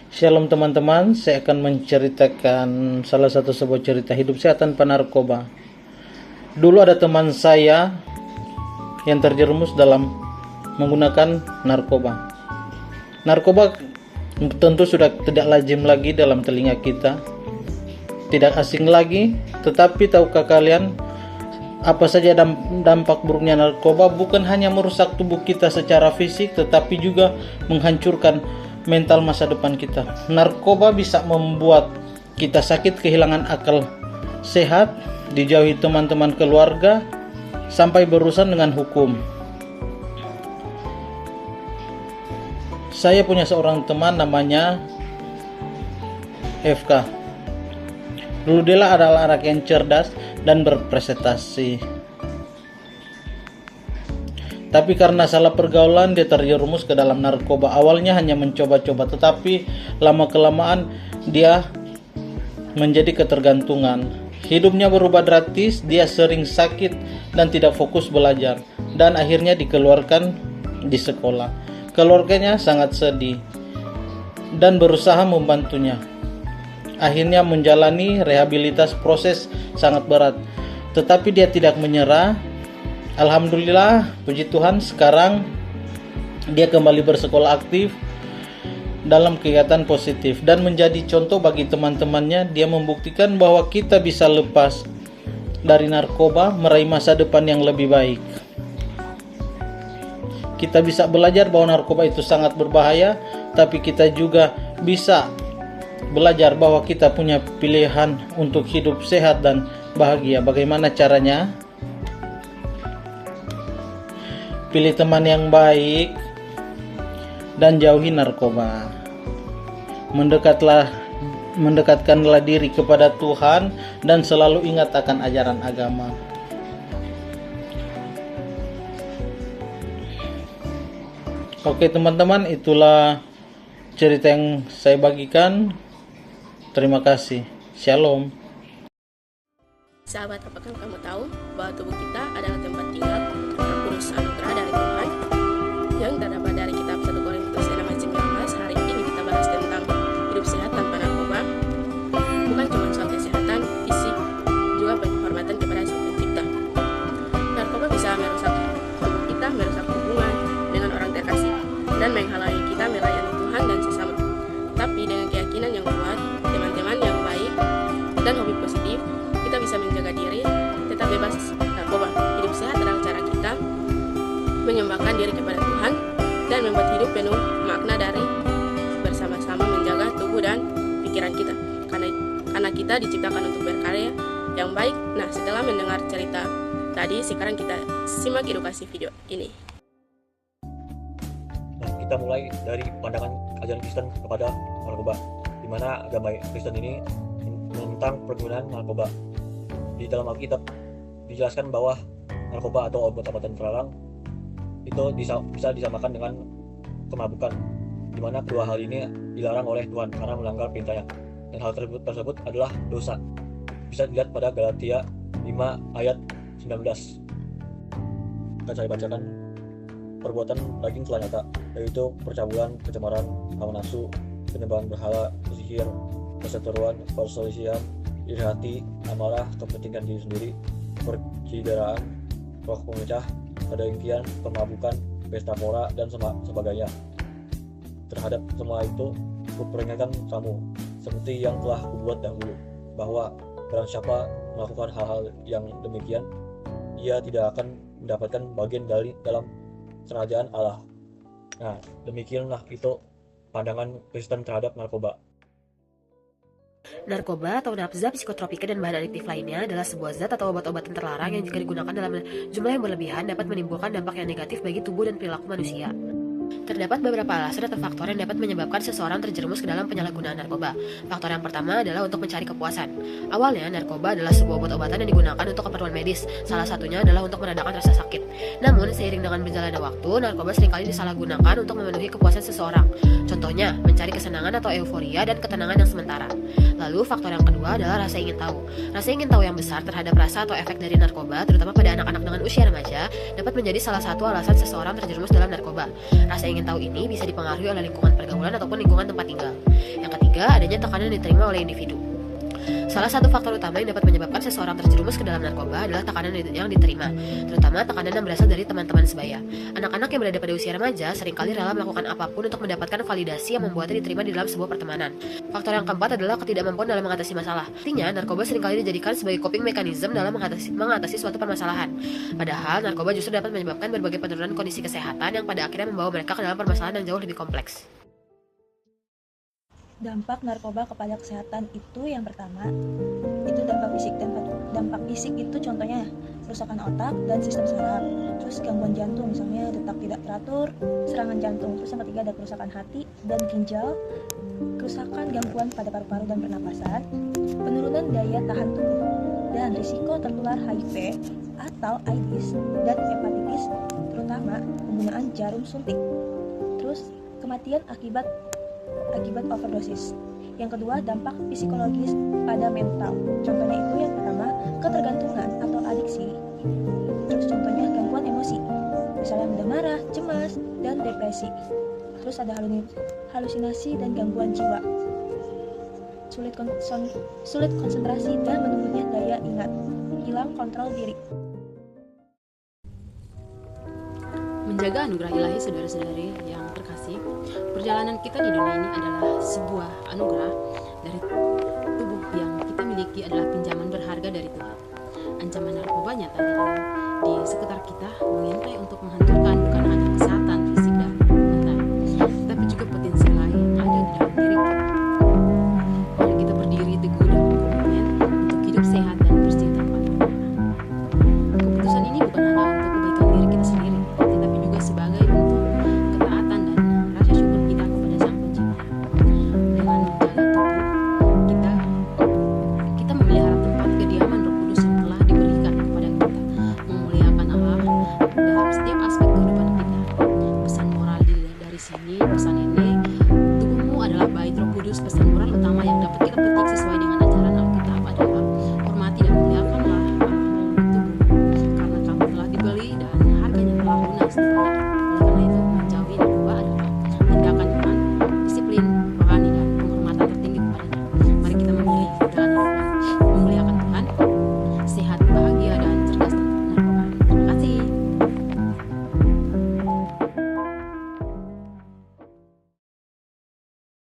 Shalom teman-teman, saya akan menceritakan salah satu sebuah cerita hidup saya tanpa narkoba. Dulu ada teman saya yang terjerumus dalam menggunakan narkoba. Narkoba tentu sudah tidak lazim lagi dalam telinga kita, tidak asing lagi, tetapi tahukah kalian apa saja dampak buruknya narkoba? Bukan hanya merusak tubuh kita secara fisik, tetapi juga menghancurkan mental masa depan kita. Narkoba bisa membuat kita sakit, kehilangan akal sehat, dijauhi teman-teman, keluarga, sampai berurusan dengan hukum. Saya punya seorang teman namanya FK. Dulu dia adalah anak yang cerdas dan berprestasi. Tapi karena salah pergaulan dia terjerumus ke dalam narkoba. Awalnya hanya mencoba-coba, tetapi lama-kelamaan dia menjadi ketergantungan. Hidupnya berubah drastis, dia sering sakit dan tidak fokus belajar. Dan akhirnya dikeluarkan di sekolah. Keluarganya sangat sedih dan berusaha membantunya. Akhirnya menjalani rehabilitas, proses sangat berat. Tetapi dia tidak menyerah. Alhamdulillah, puji Tuhan, sekarang dia kembali bersekolah aktif dalam kegiatan positif dan menjadi contoh bagi teman-temannya. Dia membuktikan bahwa kita bisa lepas dari narkoba, meraih masa depan yang lebih baik. Kita bisa belajar bahwa narkoba itu sangat berbahaya, tapi kita juga bisa belajar bahwa kita punya pilihan untuk hidup sehat dan bahagia. Bagaimana caranya? Pilih teman yang baik dan jauhi narkoba. Mendekatkanlah diri kepada Tuhan dan selalu ingat akan ajaran agama. Oke teman-teman, itulah cerita yang saya bagikan. Terima kasih. Shalom. Sahabat, apakah kamu tahu bahwa tubuh kita adalah tempat tinggal terkudus anugerah dari Tuhan? Yang terdapat dari kitab 1 Korintus 6 ayat 19. Hari ini kita bahas tentang hidup sehat tanpa narkoba. Bukan cuma soal kesehatan fisik, juga penghormatan kepada Sang Pencipta. Narkoba bisa merusak tubuh kita, merusak hubungan dengan orang terkasih, dan menghalangi kita melayani Tuhan dan sesama. Tapi dengan keyakinan yang kuat, teman-teman yang baik, dan hobi positif, kita bisa menjaga diri tetap bebas narkoba. Hidup sehat adalah cara kita menyembahkan diri kepada Tuhan dan membuat hidup penuh makna dari bersama-sama menjaga tubuh dan pikiran kita, karena kita diciptakan untuk berkarya yang baik. Nah, setelah mendengar cerita tadi, sekarang kita simak edukasi video ini. Nah, kita mulai dari pandangan ajaran Kristen kepada narkoba, di mana agama Kristen ini tentang penggunaan narkoba. Di dalam Alkitab dijelaskan bahwa narkoba atau obat-obatan terlarang itu bisa disamakan dengan kemabukan, di mana kedua hal ini dilarang oleh Tuhan karena melanggar perintahnya, dan hal tersebut adalah dosa. Bisa dilihat pada Galatia 5 ayat 19. Akan saya bacakan. Perbuatan daging telah nyata, yaitu percabulan, kecemaran, hawa nafsu, penyembahan berhala, sihir, perseteruan, perselisihan, iri hati, amarah, kepentingan diri sendiri, percideraan, roh pemecah, kedengkian, pemabukan, pesta pora, dan sebagainya. Terhadap semua itu, kuperingatkan kamu, seperti yang telah kubuat dahulu, bahwa barang siapa melakukan hal-hal yang demikian, ia tidak akan mendapatkan bagian dalam kerajaan Allah. Nah, demikianlah itu pandangan Kristen terhadap narkoba. Narkoba atau nafza, psikotropika, dan bahan adiktif lainnya adalah sebuah zat atau obat-obatan terlarang yang jika digunakan dalam jumlah yang berlebihan dapat menimbulkan dampak yang negatif bagi tubuh dan perilaku manusia. Terdapat beberapa alasan atau faktor yang dapat menyebabkan seseorang terjerumus ke dalam penyalahgunaan narkoba. Faktor yang pertama adalah untuk mencari kepuasan. Awalnya, narkoba adalah sebuah obat-obatan yang digunakan untuk keperluan medis. Salah satunya adalah untuk meredakan rasa sakit. Namun, seiring dengan berjalannya waktu, narkoba seringkali disalahgunakan untuk memenuhi kepuasan seseorang. Contohnya, mencari kesenangan atau euforia dan ketenangan yang sementara. Lalu, faktor yang kedua adalah rasa ingin tahu. Rasa ingin tahu yang besar terhadap rasa atau efek dari narkoba, terutama pada anak-anak dengan usia remaja, dapat menjadi salah satu alasan seseorang terjerumus dalam narkoba. rasa ingin tahu ini bisa dipengaruhi oleh lingkungan pergaulan ataupun lingkungan tempat tinggal. Yang ketiga, adanya tekanan yang diterima oleh individu. Salah satu faktor utama yang dapat menyebabkan seseorang terjerumus ke dalam narkoba adalah tekanan yang diterima, terutama tekanan yang berasal dari teman-teman sebaya. Anak-anak yang berada pada usia remaja seringkali rela melakukan apapun untuk mendapatkan validasi yang membuatnya diterima di dalam sebuah pertemanan. Faktor yang keempat adalah ketidakmampuan dalam mengatasi masalah. Artinya, narkoba seringkali dijadikan sebagai coping mechanism dalam mengatasi suatu permasalahan. Padahal, narkoba justru dapat menyebabkan berbagai penurunan kondisi kesehatan yang pada akhirnya membawa mereka ke dalam permasalahan yang jauh lebih kompleks. Dampak narkoba kepada kesehatan itu yang pertama, itu dampak fisik. Dampak fisik itu contohnya kerusakan otak dan sistem saraf, terus gangguan jantung, misalnya detak tidak teratur, serangan jantung. Terus yang ketiga ada kerusakan hati dan ginjal, kerusakan gangguan pada paru-paru dan pernapasan, penurunan daya tahan tubuh, dan risiko tertular HIV atau AIDS dan hepatitis, terutama penggunaan jarum suntik. Terus kematian akibat overdosis. Yang kedua, dampak psikologis pada mental. Contohnya itu yang pertama, ketergantungan atau adiksi. Terus contohnya gangguan emosi, misalnya mudah marah, cemas, dan depresi. Terus ada halusinasi dan gangguan jiwa, sulit konsentrasi dan menurunnya daya ingat, hilang kontrol diri. Menjaga anugerah ilahi saudara-saudari yang terkasih, perjalanan kita di dunia ini adalah sebuah anugerah dari tubuh yang kita miliki, adalah pinjaman berharga dari Tuhan. Ancaman narkoba nyata di sekitar kita mengintai untuk menghancurkan bukan hanya kesehatan